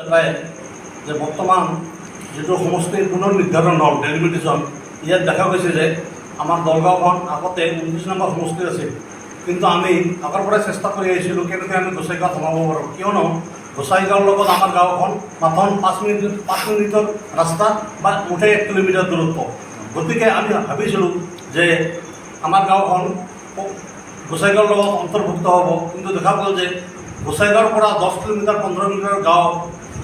এটাই যে বৰ্তমান যেটো সমষ্টিৰ পুনৰ্নিৰ্ধাৰণ হ'ল ডেলিমিটেশ্যন ইয়াত দেখা গৈছে যে আমাৰ দলগাঁওখন আগতে 29 নম্বৰ সমষ্টিত আছিল, কিন্তু আমি আগৰ পৰাই চেষ্টা কৰি আহিছিলোঁ কেনেকৈ আমি গোসাইগাঁৱত সোমাব পাৰোঁ, কিয়নো গোসাইগাঁৱৰ লগত আমাৰ গাঁওখন মাত্ৰ 5 মিনিটৰ ৰাস্তা বা মুঠে 1 কিলোমিটাৰ দূৰত্ব। গতিকে আমি ভাবিছিলোঁ যে আমাৰ গাঁওখন গোসাইগাঁৱৰ লগত অন্তৰ্ভুক্ত হ'ব, কিন্তু দেখা গ'ল যে গোসাইগাঁৱৰ পৰা 10 কিলোমিটাৰ 15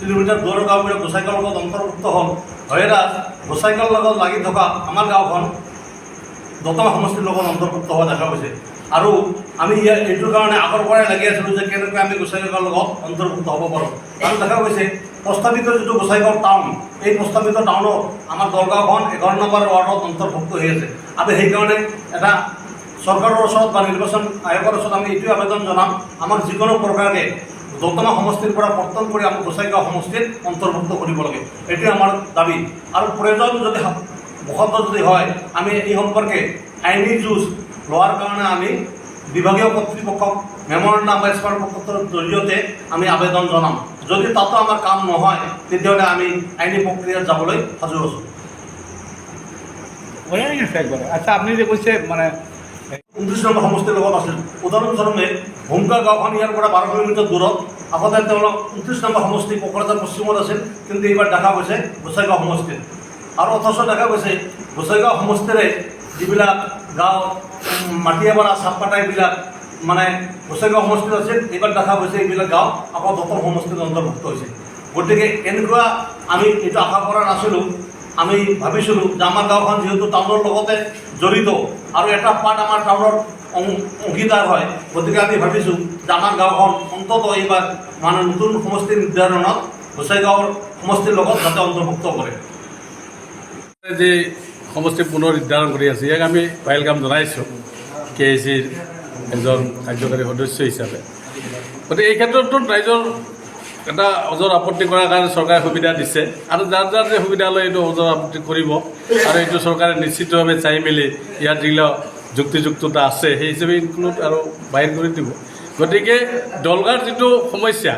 কিলোমিটাৰ দূৰৰ গাঁওবিলাক গোসাইগাঁৱৰ লগত অন্তৰ্ভুক্ত হ'ল। হয়েৰাজ গোসাইগাঁৱৰ লগত লাগি থকা আমাৰ গাঁওখন দতমা সমষ্টিৰ লগত অন্তৰ্ভুক্ত হোৱা দেখা গৈছে। আৰু আমি এইটোৰ কাৰণে আগৰ পৰাই লাগি আছিলোঁ যে কেনেকৈ আমি গোসাইগাঁৱৰ লগত অন্তৰ্ভুক্ত হ'ব পাৰোঁ। আৰু দেখা গৈছে প্ৰস্তাৱিত যিটো গোসাইগাঁও টাউন, এই প্ৰস্তাৱিত টাউনত আমাৰ দলগাঁওখন 11 নম্বৰ ৱাৰ্ডত অন্তৰ্ভুক্ত হৈ আছে। আমি সেইকাৰণে এটা চৰকাৰৰ ওচৰত বা নিৰ্বাচন আয়োগৰ ওচৰত আমি এইটোৱে আবেদন জনাম, আমাক যিকোনো প্ৰকাৰে দতমা সমষ্টিৰ পৰা কৰ্তন কৰি আমাক গোসাইগাঁও সমষ্টিত অন্তৰ্ভুক্ত কৰিব লাগে, এইটোৱে আমাৰ দাবী। আৰু প্ৰয়োজন যদি বসন্ত যদি হয় আমি এই সম্পৰ্কে আইনী যুঁজ লোৱাৰ কাৰণে আমি বিভাগীয় কৰ্তৃপক্ষক মেমৰেণ্ডাম বা স্মাৰকপত্ৰৰ জৰিয়তে আমি আবেদন জনাম। যদি তাতো আমাৰ কাম নহয় তেতিয়াহ'লে আমি আইনী প্ৰক্ৰিয়াত যাবলৈ সাজু আছোঁ। আচ্ছা, আপনি যে কৈছে মানে 29 নম্বৰ সমষ্টিৰ লগত আছিল। উদাহৰণস্বৰূপে ভূমকা গাঁওখন ইয়াৰ পৰা 12 কিলোমিটাৰ দূৰত। আগতে তেওঁলোক 29 নম্বৰ সমষ্টি কোকৰাঝাৰ পশ্চিমত আছিল, কিন্তু এইবাৰ দেখা গৈছে গোসাইগাঁও সমষ্টিত। আৰু অথচ দেখা গৈছে গোসাইগাঁও সমষ্টিৰে যিবিলাক গাঁও মাটিয়াপাৰা চাপকাটা এইবিলাক মানে গোসাইগাঁও সমষ্টিত আছিল, এইবাৰ দেখা গৈছে এইবিলাক গাঁও আকৌ দতম সমষ্টিত অন্তৰ্ভুক্ত হৈছে। গতিকে এনেকুৱা আমি এইটো আশা কৰা নাছিলোঁ। আমি ভাবিছিলোঁ যে আমাৰ গাঁওখন যিহেতু টাউনৰ লগতে জড়িত আৰু এটা পাৰ্ট আমাৰ টাউনৰ অংশীদাৰ হয়, গতিকে আমি ভাবিছোঁ যে আমাৰ গাঁওখন অন্ততঃ এইবাৰ মানে নতুন সমষ্টিৰ নিৰ্ধাৰণত গোসাইগাঁৱৰ সমষ্টিৰ লগত যাতে অন্তৰ্ভুক্ত কৰে। যে সমষ্টি পুনৰ নিৰ্ধাৰণ কৰি আছে ইয়াক আমি ৱেলকাম জনাইছোঁ KACৰ এজন কাৰ্যকাৰী সদস্য হিচাপে। গতিকে এই ক্ষেত্ৰতো ৰাইজৰ এটা অজৰ আপত্তি কৰাৰ কাৰণে চৰকাৰে সুবিধা দিছে, আৰু যাৰ যাৰ যে সুবিধা লয় এইটো অজৰ আপত্তি কৰিব, আৰু এইটো চৰকাৰে নিশ্চিতভাৱে চাই মেলি ইয়াত যিবিলাক যুক্তিযুক্ততা আছে সেই হিচাপে ইনক্লুড আৰু বাহিৰ কৰি দিব। গতিকে দলগাঁৱৰ যিটো সমস্যা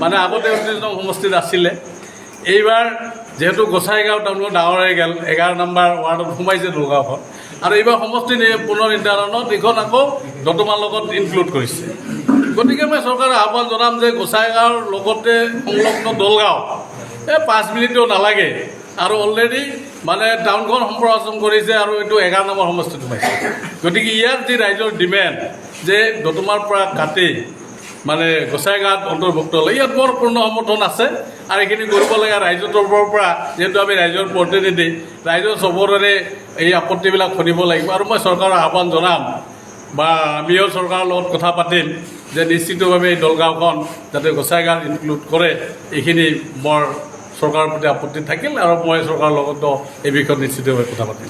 মানে আগতে 29 নং সমষ্টিত আছিলে, এইবাৰ যিহেতু গোসাইগাঁও টাউনত ডাঙৰ হৈ গ'ল, 11 নম্বৰ ৱাৰ্ডত সোমাইছে দলগাঁওখন, আৰু এইবাৰ সমষ্টি পুনৰ নিৰ্ধাৰণত এইখন আকৌ দতমাৰ লগত ইনক্লুড কৰিছে। গতিকে মই চৰকাৰক আহ্বান জনাম যে গোসাইগাঁৱৰ লগতে সংলগ্ন দলগাঁও 5 মিনিটো নালাগে, আৰু অলৰেডি মানে টাউনখন সম্প্ৰসাৰণ কৰিছে আৰু এইটো 11 নম্বৰ সমষ্টিত সোমাইছে। গতিকে ইয়াৰ যি ৰাইজৰ ডিমেণ্ড যে দতমাৰ পৰা কাটি মানে গোসাইগাঁৱত অন্তৰ্ভুক্ত হ'লে ইয়াত বৰ পূৰ্ণ সমৰ্থন আছে, আৰু এইখিনি কৰিব লাগে ৰাইজৰ তৰফৰ পৰা। যিহেতু আমি ৰাইজৰ প্ৰতিনিধি, ৰাইজৰ চবৰে এই আপত্তিবিলাক শুনিব লাগিব। আৰু মই চৰকাৰক আহ্বান জনাম বা আমিও চৰকাৰৰ লগত কথা পাতিম যে নিশ্চিতভাৱে এই দলগাঁওখন যাতে গোসাইগাঁৱত ইনক্লুড কৰে, এইখিনি মোৰ চৰকাৰৰ প্ৰতি আপত্তি থাকিল, আৰু মই চৰকাৰৰ লগতো এই বিষয়ত নিশ্চিতভাৱে কথা পাতিম।